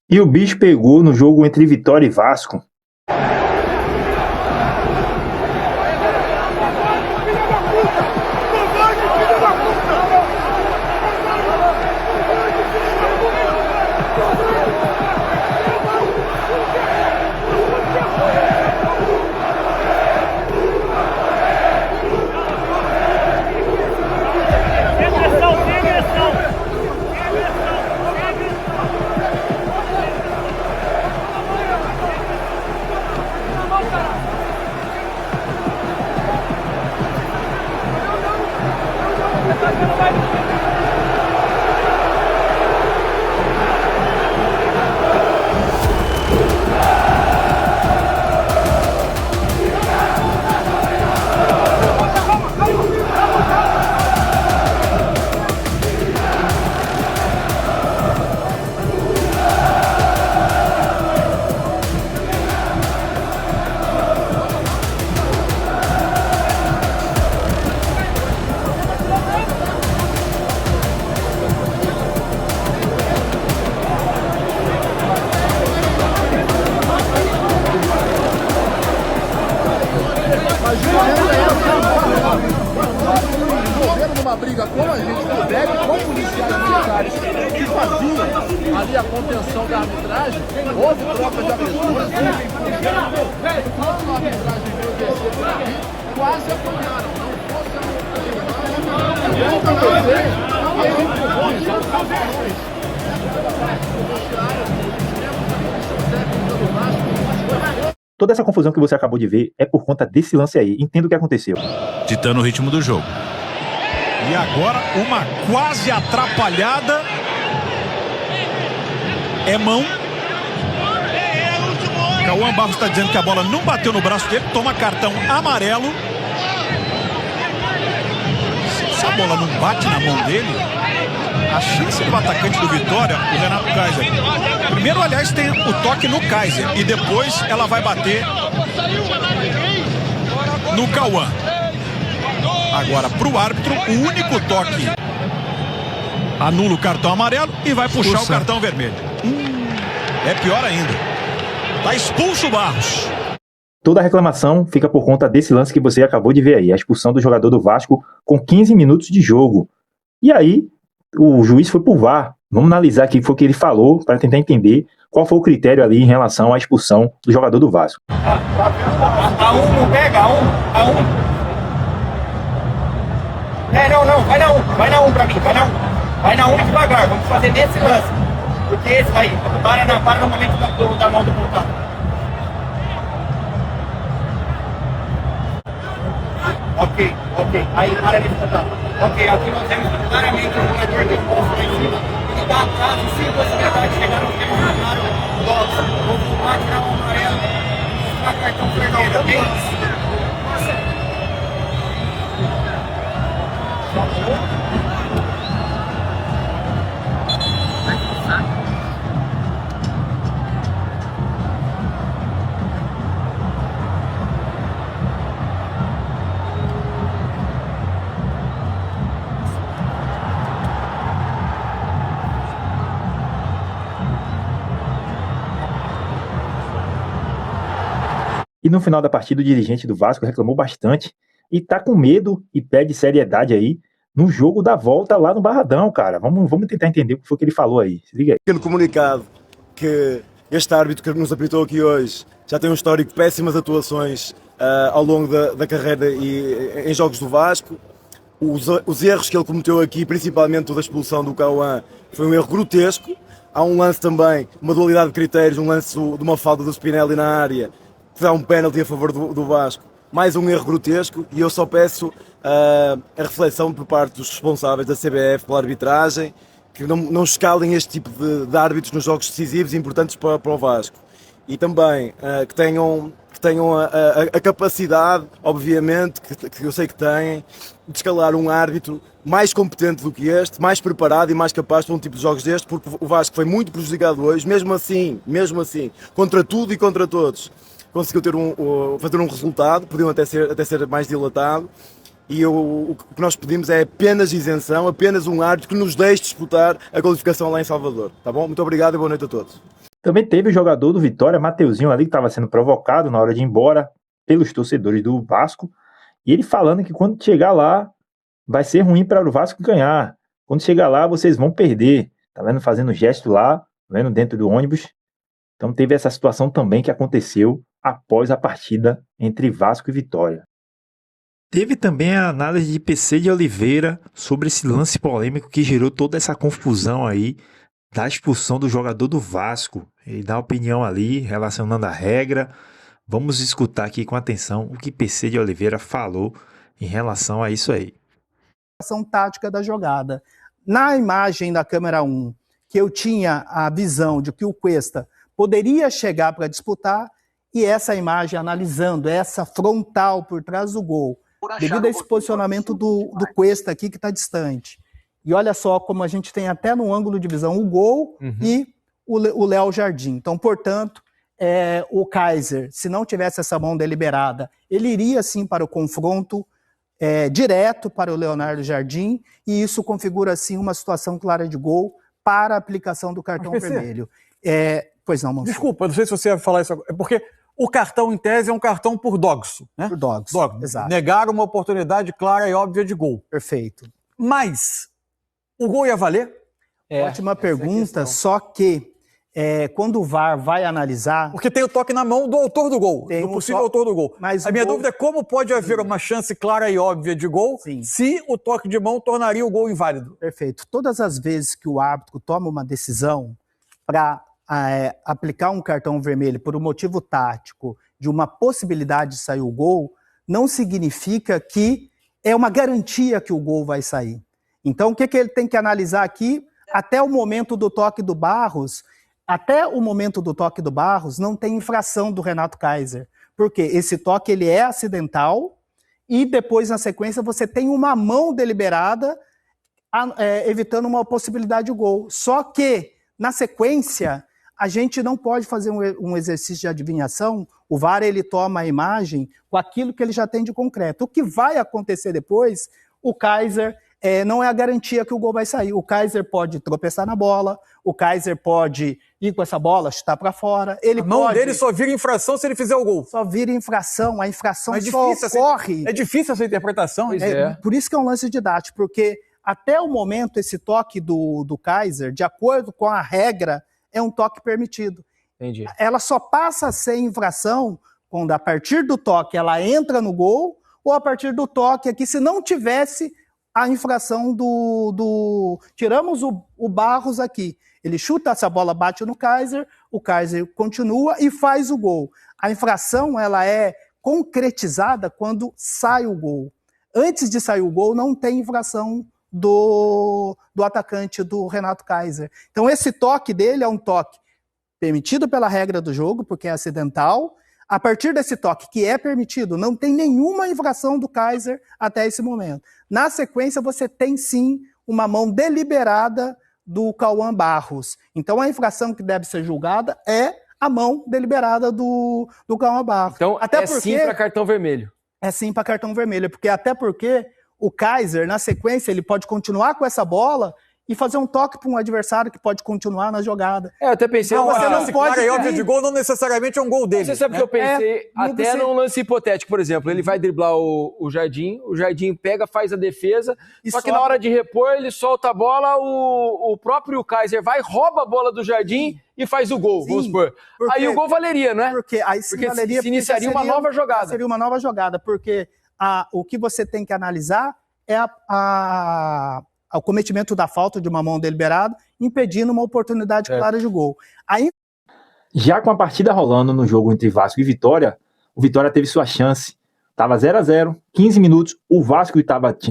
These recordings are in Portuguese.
E o bicho pegou no jogo entre Vitória e Vasco. Numa briga como a gente puder, com policiais militares que faziam ali a contenção da arbitragem, houve troca de agressores, quando a arbitragem veio descer por aqui, quase apanharam, não fosse a acontecer, aí empurrões, já os cavalões, Toda essa confusão que você acabou de ver é por conta desse lance aí. Entenda o que aconteceu. Ditando o ritmo do jogo. E agora uma quase atrapalhada. É mão. Cauã Barros está dizendo que a bola não bateu no braço dele. Toma cartão amarelo. Se a bola não bate na mão dele, a chance do atacante do Vitória, o Renato Kaiser. Primeiro, aliás, tem o toque no Kaiser. E depois ela vai bater no Cauã. Agora, para o árbitro, o único toque anula o cartão amarelo e vai puxar o cartão vermelho. É pior ainda. Tá expulso o Barros. Toda a reclamação fica por conta desse lance que você acabou de ver aí. A expulsão do jogador do Vasco com 15 minutos de jogo. E aí, o juiz foi pro VAR. Vamos analisar aqui o que foi que ele falou para tentar entender qual foi o critério ali em relação à expulsão do jogador do Vasco. A um não pega, a um. Não, vai na 1 pra mim, vai na 1 devagar, vamos fazer nesse lance, porque esse aí, para no momento da mão do pontal. Ok, aí para nesse pontal. Ok, aqui nós temos claramente o jogador de bolso lá em cima, ele dá atrás e sem possibilidade de chegar no tempo do claro, vou fumar, tirar o amarelo, tirar cartão vermelho, ok? E no final da partida, o dirigente do Vasco reclamou bastante e tá com medo e pede seriedade aí no jogo da volta lá no Barradão, cara. Vamos tentar entender o que foi que ele falou aí. Se liga aí. Pequeno comunicado que este árbitro que nos apitou aqui hoje já tem um histórico de péssimas atuações ao longo da carreira e em jogos do Vasco. Os erros que ele cometeu aqui, principalmente o da expulsão do Cauã, foi um erro grotesco. Há um lance também, uma dualidade de critérios, um lance de uma falta do Spinelli na área, que dá um pênalti a favor do Vasco. Mais um erro grotesco, e eu só peço a reflexão por parte dos responsáveis da CBF pela arbitragem, que não escalem este tipo de árbitros nos jogos decisivos e importantes para o Vasco. E também que tenham a capacidade, obviamente, que eu sei que têm, de escalar um árbitro mais competente do que este, mais preparado e mais capaz para um tipo de jogos deste, porque o Vasco foi muito prejudicado hoje, mesmo assim, contra tudo e contra todos. Conseguiu fazer um resultado, podiam até ser mais dilatado, e o que nós pedimos é apenas isenção, apenas um árbitro que nos deixe disputar a qualificação lá em Salvador. Tá bom? Muito obrigado e boa noite a todos. Também teve o jogador do Vitória, Mateuzinho, ali, que estava sendo provocado na hora de ir embora pelos torcedores do Vasco, e ele falando que quando chegar lá, vai ser ruim para o Vasco ganhar. Quando chegar lá, vocês vão perder. Tá vendo? Fazendo gesto lá, vendo dentro do ônibus. Então teve essa situação também que aconteceu após a partida entre Vasco e Vitória. Teve também a análise de PC de Oliveira sobre esse lance polêmico que gerou toda essa confusão aí da expulsão do jogador do Vasco. Ele dá opinião ali, relacionando a regra. Vamos escutar aqui com atenção o que PC de Oliveira falou em relação a isso aí. Ação tática da jogada. Na imagem da câmera 1, que eu tinha a visão de que o Cuesta poderia chegar para disputar, e essa imagem analisando essa frontal por trás do gol, devido a esse posicionamento do Cuesta aqui que está distante. E olha só como a gente tem até no ângulo de visão o gol e o Léo Jardim. Então, portanto, o Kaiser, se não tivesse essa mão deliberada, ele iria sim para o confronto direto para o Leonardo Jardim, e isso configura assim uma situação clara de gol para a aplicação do cartão vermelho. Pois não, Mansur. Desculpa, não sei se você ia falar isso agora. É porque o cartão, em tese, é um cartão por dogso, né? Por dogso, exato. Negar uma oportunidade clara e óbvia de gol. Perfeito. Mas o gol ia valer? Ótima pergunta, só que quando o VAR vai analisar... Porque tem o toque na mão do autor do gol, do possível autor do gol. Mas a minha dúvida é como pode haver uma chance clara e óbvia de gol se o toque de mão tornaria o gol inválido. Perfeito. Todas as vezes que o árbitro toma uma decisão para aplicar um cartão vermelho por um motivo tático de uma possibilidade de sair o gol, não significa que é uma garantia que o gol vai sair. Então, o que ele tem que analisar aqui? Até o momento do toque do Barros, não tem infração do Renato Kaiser. Porque esse toque ele é acidental e depois, na sequência, você tem uma mão deliberada evitando uma possibilidade de gol. Só que, na sequência, a gente não pode fazer um exercício de adivinhação. O VAR ele toma a imagem com aquilo que ele já tem de concreto. O que vai acontecer depois, o Kaiser... não é a garantia que o gol vai sair. O Kaiser pode tropeçar na bola, o Kaiser pode ir com essa bola, chutar para fora. A mão dele só vira infração se ele fizer o gol. Só vira infração, a infração só ocorre. É difícil essa interpretação. Por isso que é um lance didático, porque até o momento esse toque do Kaiser, de acordo com a regra, é um toque permitido. Entendi. Ela só passa a ser infração quando a partir do toque ela entra no gol, ou a partir do toque aqui, se não tivesse a infração tiramos o Barros aqui. Ele chuta, essa bola bate no Kaiser, o Kaiser continua e faz o gol. A infração ela é concretizada quando sai o gol. Antes de sair o gol, não tem infração do atacante do Renato Kaiser. Então esse toque dele é um toque permitido pela regra do jogo, porque é acidental. A partir desse toque, que é permitido, não tem nenhuma infração do Kaiser até esse momento. Na sequência, você tem sim uma mão deliberada do Cauã Barros. Então, a infração que deve ser julgada é a mão deliberada do Cauã Barros. Então, sim para cartão vermelho. É sim para cartão vermelho, até porque o Kaiser, na sequência, ele pode continuar com essa bola e fazer um toque para um adversário que pode continuar na jogada. Eu até pensei... Você não pode... óbvia de gol não necessariamente é um gol dele. Você sabe o que eu pensei? Até num lance hipotético, por exemplo, ele vai driblar o Jardim pega, faz a defesa, só que na hora de repor, ele solta a bola, o próprio Kaiser vai, rouba a bola do Jardim e faz o gol, vamos supor. Aí o gol valeria, não é? Porque aí valeria, se iniciaria uma nova jogada. Seria uma nova jogada, porque o que você tem que analisar é o cometimento da falta de uma mão deliberada, impedindo uma oportunidade clara de gol. Já com a partida rolando no jogo entre Vasco e Vitória, o Vitória teve sua chance. Estava 0-0, 15 minutos, o Vasco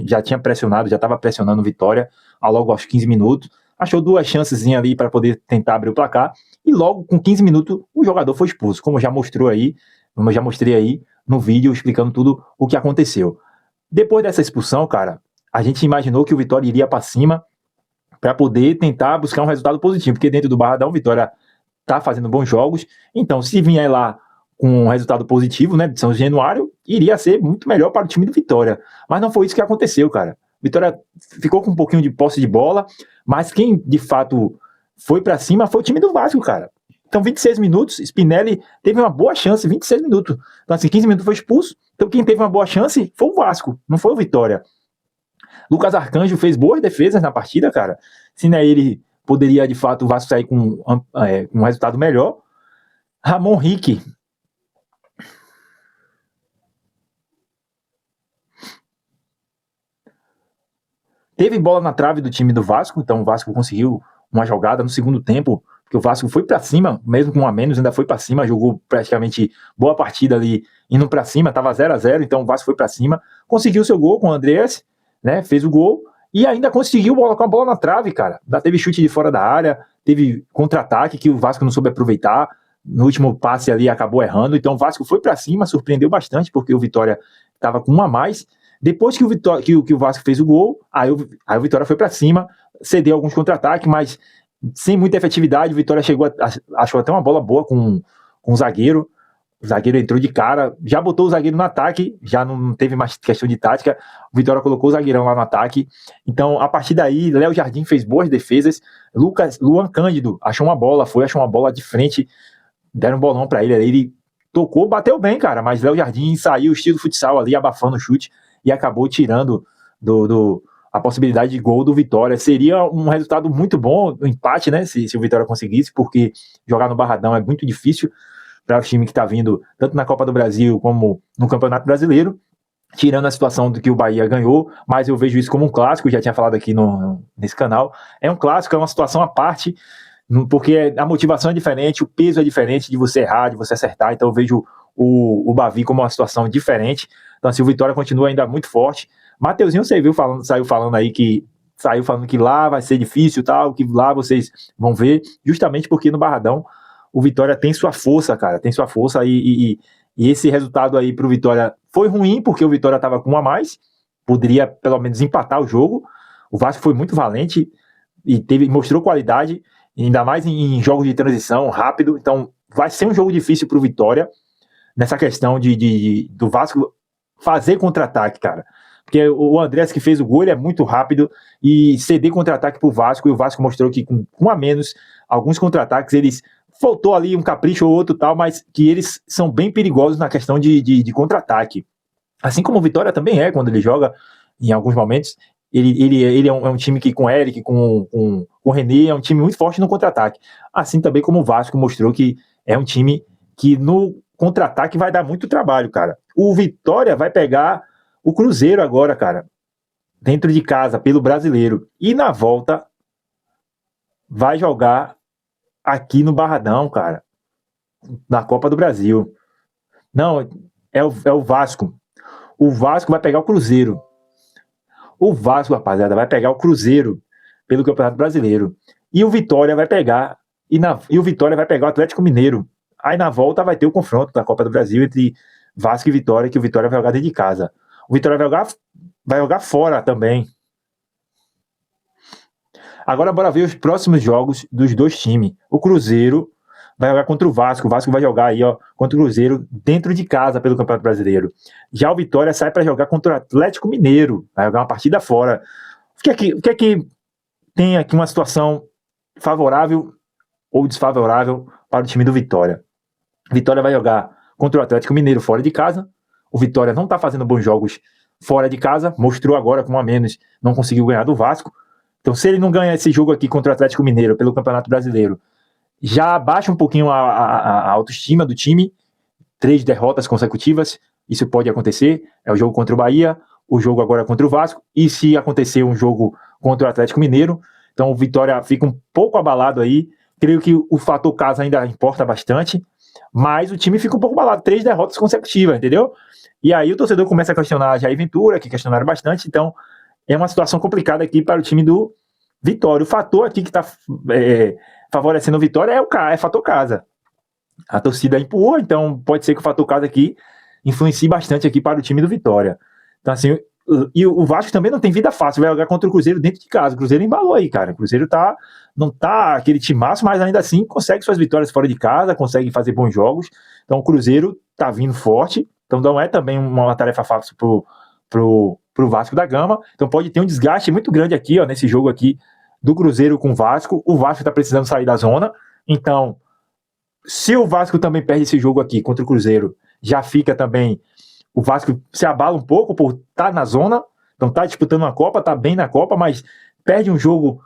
já tinha pressionado, já estava pressionando o Vitória logo aos 15 minutos, achou duas chances ali para poder tentar abrir o placar, e logo com 15 minutos o jogador foi expulso, como eu já mostrei aí no vídeo explicando tudo o que aconteceu. Depois dessa expulsão, cara, a gente imaginou que o Vitória iria para cima para poder tentar buscar um resultado positivo, porque dentro do Barradão o Vitória está fazendo bons jogos, então se vier lá com um resultado positivo, né, de São Januário, iria ser muito melhor para o time do Vitória. Mas não foi isso que aconteceu, cara. O Vitória ficou com um pouquinho de posse de bola, mas quem de fato foi para cima foi o time do Vasco, cara. Então, 26 minutos, Spinelli teve uma boa chance, 26 minutos. Então, assim, 15 minutos foi expulso. Então, quem teve uma boa chance foi o Vasco, não foi o Vitória. Lucas Arcanjo fez boas defesas na partida, cara. Se não é ele, poderia, de fato, o Vasco sair com um resultado melhor. Ramon Henrique. Teve bola na trave do time do Vasco, então o Vasco conseguiu uma jogada no segundo tempo, porque o Vasco foi pra cima, mesmo com um a menos, ainda foi pra cima, jogou praticamente boa partida ali, indo pra cima, tava 0-0, então o Vasco foi pra cima, conseguiu seu gol com o Andrés, né, fez o gol, e ainda conseguiu colocar a bola na trave, cara. Teve chute de fora da área, teve contra-ataque que o Vasco não soube aproveitar, no último passe ali acabou errando, então o Vasco foi pra cima, surpreendeu bastante, porque o Vitória tava com um a mais. Depois que o Vasco fez o gol, aí o Vitória foi pra cima, cedeu alguns contra-ataques, mas sem muita efetividade. O Vitória achou até uma bola boa com o zagueiro. O zagueiro entrou de cara, já botou o zagueiro no ataque, já não teve mais questão de tática. O Vitória colocou o zagueirão lá no ataque. Então, a partir daí, Léo Jardim fez boas defesas. Luan Cândido achou uma bola de frente, deram um bolão pra ele. Ele tocou, bateu bem, cara, mas Léo Jardim saiu estilo futsal ali, abafando o chute e acabou tirando a possibilidade de gol do Vitória. Seria um resultado muito bom, um empate, né, se o Vitória conseguisse, porque jogar no Barradão é muito difícil para o time que está vindo, tanto na Copa do Brasil como no Campeonato Brasileiro, tirando a situação do que o Bahia ganhou, mas eu vejo isso como um clássico, já tinha falado aqui nesse canal, é um clássico, é uma situação à parte, porque a motivação é diferente, o peso é diferente de você errar, de você acertar, então eu vejo o Bavi como uma situação diferente. Então, assim, o Vitória continua ainda muito forte. Mateuzinho, você viu, saiu falando que lá vai ser difícil, tal, que lá vocês vão ver, justamente porque no Barradão o Vitória tem sua força, cara, tem sua força, e esse resultado aí pro Vitória foi ruim, porque o Vitória tava com um a mais, poderia pelo menos empatar o jogo. O Vasco foi muito valente e mostrou qualidade, ainda mais em jogos de transição rápido. Então vai ser um jogo difícil pro Vitória, nessa questão do Vasco fazer contra-ataque, cara. Porque o Andrés que fez o gol, ele é muito rápido, e ceder contra-ataque pro Vasco, e o Vasco mostrou que com um a menos, alguns contra-ataques, eles faltou ali um capricho ou outro tal, mas que eles são bem perigosos na questão de contra-ataque. Assim como o Vitória também é, quando ele joga em alguns momentos, ele é um time que com o Eric, com o René, é um time muito forte no contra-ataque. Assim também como o Vasco mostrou que é um time que no contra-ataque vai dar muito trabalho, cara. O Vitória vai pegar o Cruzeiro agora, cara, dentro de casa, pelo Brasileiro. E na volta vai jogar aqui no Barradão, cara, na Copa do Brasil. Não, é o Vasco. O Vasco vai pegar o Cruzeiro. O Vasco, rapaziada, vai pegar o Cruzeiro pelo Campeonato Brasileiro. E o Vitória vai pegar, e o Vitória vai pegar o Atlético Mineiro. Aí na volta vai ter o confronto da Copa do Brasil entre Vasco e Vitória, que o Vitória vai jogar dentro de casa. O Vitória vai jogar fora também. Agora bora ver os próximos jogos dos dois times. O Cruzeiro vai jogar contra o Vasco vai jogar aí, ó, contra o Cruzeiro dentro de casa pelo Campeonato Brasileiro. Já o Vitória sai para jogar contra o Atlético Mineiro, vai jogar uma partida fora. O que é que tem aqui uma situação favorável ou desfavorável para o time do Vitória? Vitória vai jogar contra o Atlético Mineiro fora de casa. O Vitória não está fazendo bons jogos fora de casa, mostrou agora com um a menos, não conseguiu ganhar do Vasco. Então, se ele não ganhar esse jogo aqui contra o Atlético Mineiro pelo Campeonato Brasileiro, já abaixa um pouquinho a autoestima do time. 3 derrotas consecutivas, isso pode acontecer. É o jogo contra o Bahia, o jogo agora contra o Vasco, e se acontecer um jogo contra o Atlético Mineiro, então o Vitória fica um pouco abalado aí. Creio que o fator casa ainda importa bastante, mas o time fica um pouco abalado. 3 derrotas consecutivas, entendeu? E aí o torcedor começa a questionar a Jair Ventura, que questionaram bastante. Então é uma situação complicada aqui para o time do Vitória. O fator aqui que está favorecendo o Vitória é fator casa. A torcida empurrou, então pode ser que o fator casa aqui influencie bastante aqui para o time do Vitória. Então assim, e o Vasco também não tem vida fácil, vai jogar contra o Cruzeiro dentro de casa. O Cruzeiro embalou aí, cara. O Cruzeiro não tá aquele timaço, mas ainda assim consegue suas vitórias fora de casa, consegue fazer bons jogos. Então o Cruzeiro tá vindo forte, então não é também uma tarefa fácil pro Vasco da Gama. Então pode ter um desgaste muito grande aqui, ó, nesse jogo aqui do Cruzeiro com o Vasco. O Vasco tá precisando sair da zona, então Se o Vasco também perde esse jogo aqui contra o Cruzeiro, já fica também, o Vasco se abala um pouco por estar na zona, então tá disputando uma Copa, tá bem na Copa, mas perde um jogo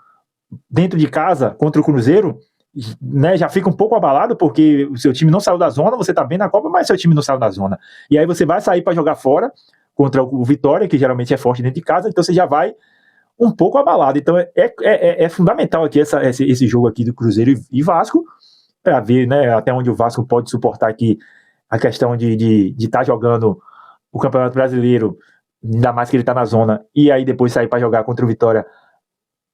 dentro de casa contra o Cruzeiro, né, já fica um pouco abalado, porque o seu time não saiu da zona, você tá bem na Copa, mas seu time não saiu da zona. E aí você vai sair para jogar fora contra o Vitória, que geralmente é forte dentro de casa, então você já vai um pouco abalado. Então é fundamental aqui esse jogo aqui do Cruzeiro e Vasco, para ver, né, até onde o Vasco pode suportar aqui a questão de estar jogando o Campeonato Brasileiro, ainda mais que ele está na zona, e aí depois sair para jogar contra o Vitória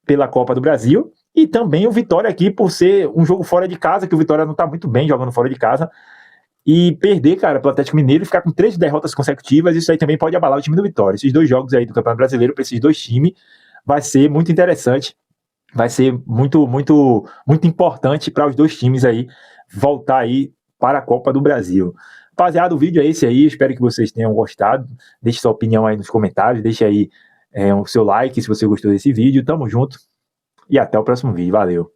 pela Copa do Brasil, e também o Vitória aqui por ser um jogo fora de casa, que o Vitória não está muito bem jogando fora de casa, e perder, cara, pro Atlético Mineiro e ficar com 3 derrotas consecutivas, isso aí também pode abalar o time do Vitória. Esses 2 jogos aí do Campeonato Brasileiro para esses 2 times vai ser muito interessante, vai ser muito, muito, muito importante para os 2 times aí voltar aí para a Copa do Brasil. Rapaziada, o vídeo é esse aí, espero que vocês tenham gostado, deixe sua opinião aí nos comentários, deixe aí o seu like se você gostou desse vídeo, tamo junto e até o próximo vídeo, valeu!